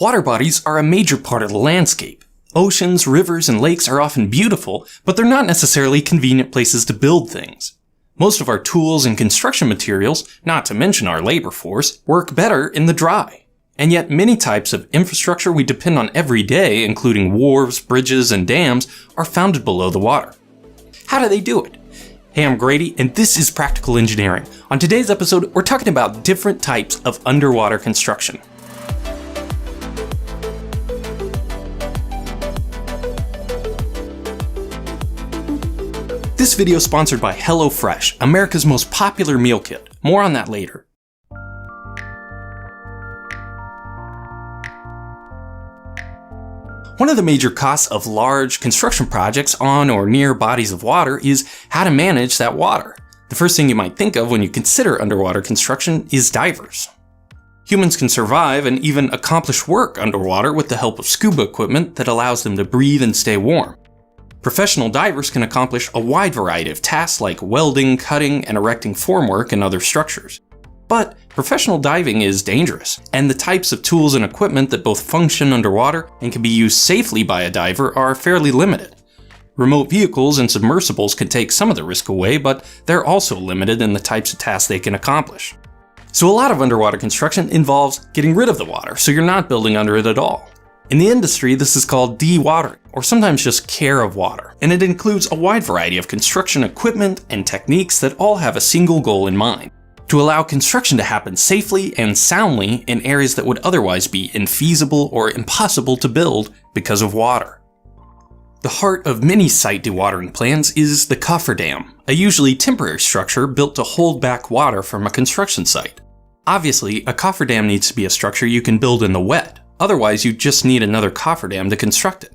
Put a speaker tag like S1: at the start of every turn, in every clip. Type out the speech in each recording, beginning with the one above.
S1: Water bodies are a major part of the landscape. Oceans, rivers, and lakes are often beautiful, but they're not necessarily convenient places to build things. Most of our tools and construction materials, not to mention our labor force, work better in the dry. And yet many types of infrastructure we depend on every day, including wharves, bridges, and dams, are founded below the water. How do they do it? Hey, I'm Grady, and this is Practical Engineering. On today's episode, we're talking about different types of underwater construction. This video is sponsored by HelloFresh, America's most popular meal kit. More on that later. One of the major costs of large construction projects on or near bodies of water is how to manage that water. The first thing you might think of when you consider underwater construction is divers. Humans can survive and even accomplish work underwater with the help of scuba equipment that allows them to breathe and stay warm. Professional divers can accomplish a wide variety of tasks like welding, cutting, and erecting formwork and other structures. But professional diving is dangerous, and the types of tools and equipment that both function underwater and can be used safely by a diver are fairly limited. Remote vehicles and submersibles can take some of the risk away, but they're also limited in the types of tasks they can accomplish. So a lot of underwater construction involves getting rid of the water, so you're not building under it at all. In the industry, this is called dewatering, or sometimes just care of water, and it includes a wide variety of construction equipment and techniques that all have a single goal in mind: to allow construction to happen safely and soundly in areas that would otherwise be infeasible or impossible to build because of water. The heart of many site dewatering plans is the cofferdam, a usually temporary structure built to hold back water from a construction site. Obviously, a cofferdam needs to be a structure you can build in the wet. Otherwise, you just need another cofferdam to construct it.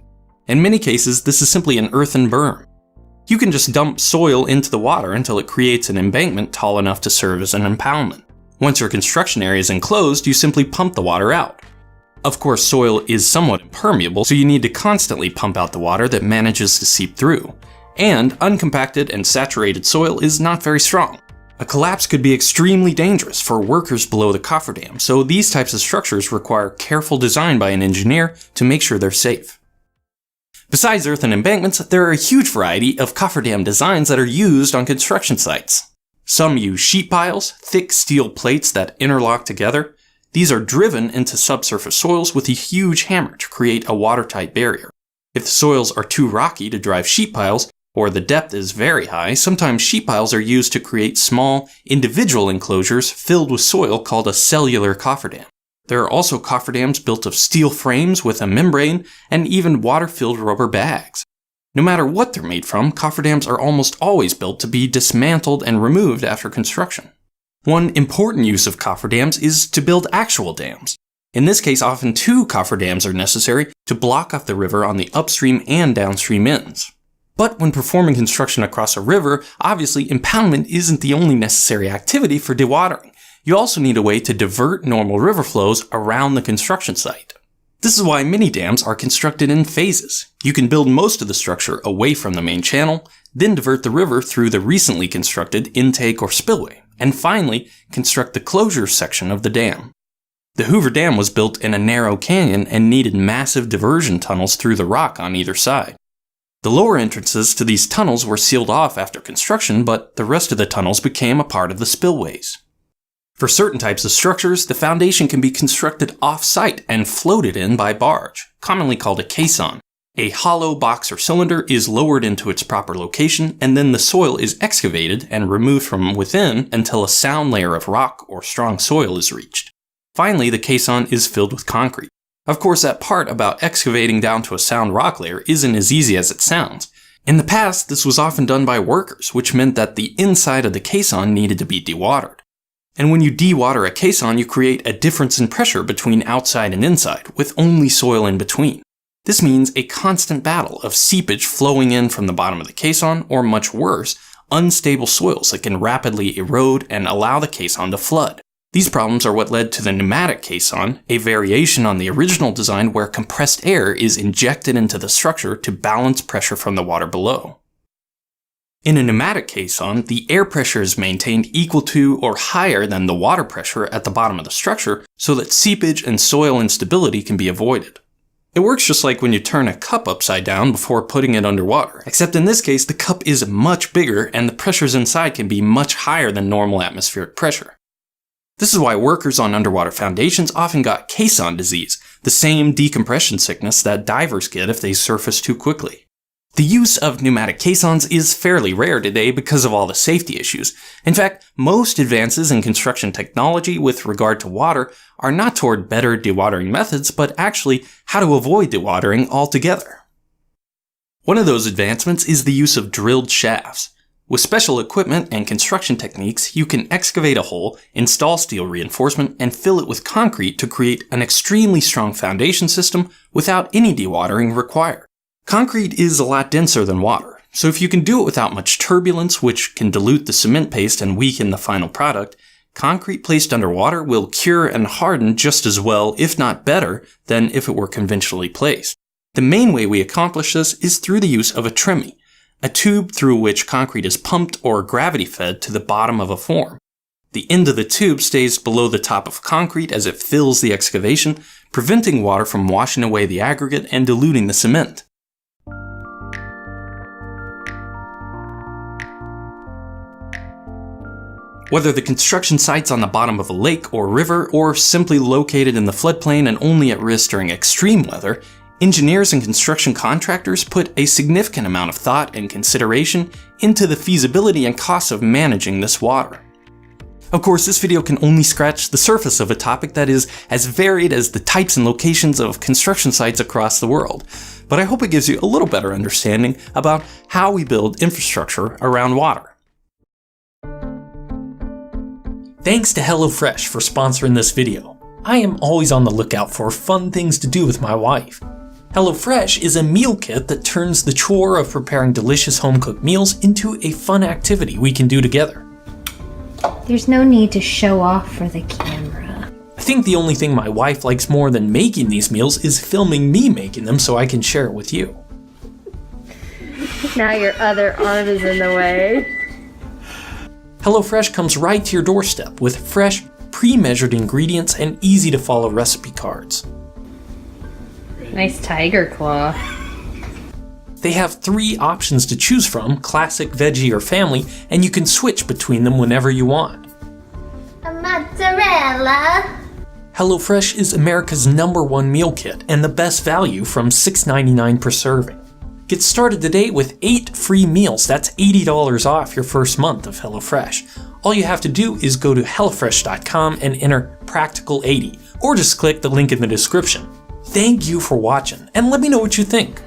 S1: In many cases, this is simply an earthen berm. You can just dump soil into the water until it creates an embankment tall enough to serve as an impoundment. Once your construction area is enclosed, you simply pump the water out. Of course, soil is somewhat impermeable, so you need to constantly pump out the water that manages to seep through. And uncompacted and saturated soil is not very strong. A collapse could be extremely dangerous for workers below the cofferdam, so these types of structures require careful design by an engineer to make sure they're safe. Besides earthen embankments, there are a huge variety of cofferdam designs that are used on construction sites. Some use sheet piles, thick steel plates that interlock together. These are driven into subsurface soils with a huge hammer to create a watertight barrier. If the soils are too rocky to drive sheet piles, or the depth is very high, sometimes sheet piles are used to create small, individual enclosures filled with soil called a cellular cofferdam. There are also cofferdams built of steel frames with a membrane and even water-filled rubber bags. No matter what they're made from, cofferdams are almost always built to be dismantled and removed after construction. One important use of cofferdams is to build actual dams. In this case, often two cofferdams are necessary to block off the river on the upstream and downstream ends. But when performing construction across a river, obviously impoundment isn't the only necessary activity for dewatering. You also need a way to divert normal river flows around the construction site. This is why many dams are constructed in phases. You can build most of the structure away from the main channel, then divert the river through the recently constructed intake or spillway, and finally construct the closure section of the dam. The Hoover Dam was built in a narrow canyon and needed massive diversion tunnels through the rock on either side. The lower entrances to these tunnels were sealed off after construction, but the rest of the tunnels became a part of the spillways. For certain types of structures, the foundation can be constructed off-site and floated in by barge, commonly called a caisson. A hollow box or cylinder is lowered into its proper location, and then the soil is excavated and removed from within until a sound layer of rock or strong soil is reached. Finally, the caisson is filled with concrete. Of course, that part about excavating down to a sound rock layer isn't as easy as it sounds. In the past, this was often done by workers, which meant that the inside of the caisson needed to be dewatered. And when you dewater a caisson, you create a difference in pressure between outside and inside, with only soil in between. This means a constant battle of seepage flowing in from the bottom of the caisson, or much worse, unstable soils that can rapidly erode and allow the caisson to flood. These problems are what led to the pneumatic caisson, a variation on the original design where compressed air is injected into the structure to balance pressure from the water below. In a pneumatic caisson, the air pressure is maintained equal to or higher than the water pressure at the bottom of the structure so that seepage and soil instability can be avoided. It works just like when you turn a cup upside down before putting it underwater, except in this case the cup is much bigger and the pressures inside can be much higher than normal atmospheric pressure. This is why workers on underwater foundations often got caisson disease, the same decompression sickness that divers get if they surface too quickly. The use of pneumatic caissons is fairly rare today because of all the safety issues. In fact, most advances in construction technology with regard to water are not toward better dewatering methods, but actually how to avoid dewatering altogether. One of those advancements is the use of drilled shafts. With special equipment and construction techniques, you can excavate a hole, install steel reinforcement, and fill it with concrete to create an extremely strong foundation system without any dewatering required. Concrete is a lot denser than water, so if you can do it without much turbulence, which can dilute the cement paste and weaken the final product, concrete placed underwater will cure and harden just as well, if not better, than if it were conventionally placed. The main way we accomplish this is through the use of a tremie, a tube through which concrete is pumped or gravity fed to the bottom of a form. The end of the tube stays below the top of concrete as it fills the excavation, preventing water from washing away the aggregate and diluting the cement. Whether the construction site's on the bottom of a lake or river, or simply located in the floodplain and only at risk during extreme weather, engineers and construction contractors put a significant amount of thought and consideration into the feasibility and costs of managing this water. Of course, this video can only scratch the surface of a topic that is as varied as the types and locations of construction sites across the world, but I hope it gives you a little better understanding about how we build infrastructure around water. Thanks to HelloFresh for sponsoring this video. I am always on the lookout for fun things to do with my wife. HelloFresh is a meal kit that turns the chore of preparing delicious home-cooked meals into a fun activity we can do together.
S2: There's no need to show off for the camera.
S1: I think the only thing my wife likes more than making these meals is filming me making them so I can share it with you.
S2: Now your other arm is in the way.
S1: HelloFresh comes right to your doorstep with fresh, pre-measured ingredients and easy-to-follow recipe cards.
S2: Nice tiger claw.
S1: They have 3 options to choose from: classic, veggie, or family, and you can switch between them whenever you want.
S2: A mozzarella!
S1: HelloFresh is America's #1 meal kit and the best value from $6.99 per serving. Get started today with 8 free meals. That's $80 off your first month of HelloFresh. All you have to do is go to HelloFresh.com and enter Practical80, or just click the link in the description. Thank you for watching, and let me know what you think.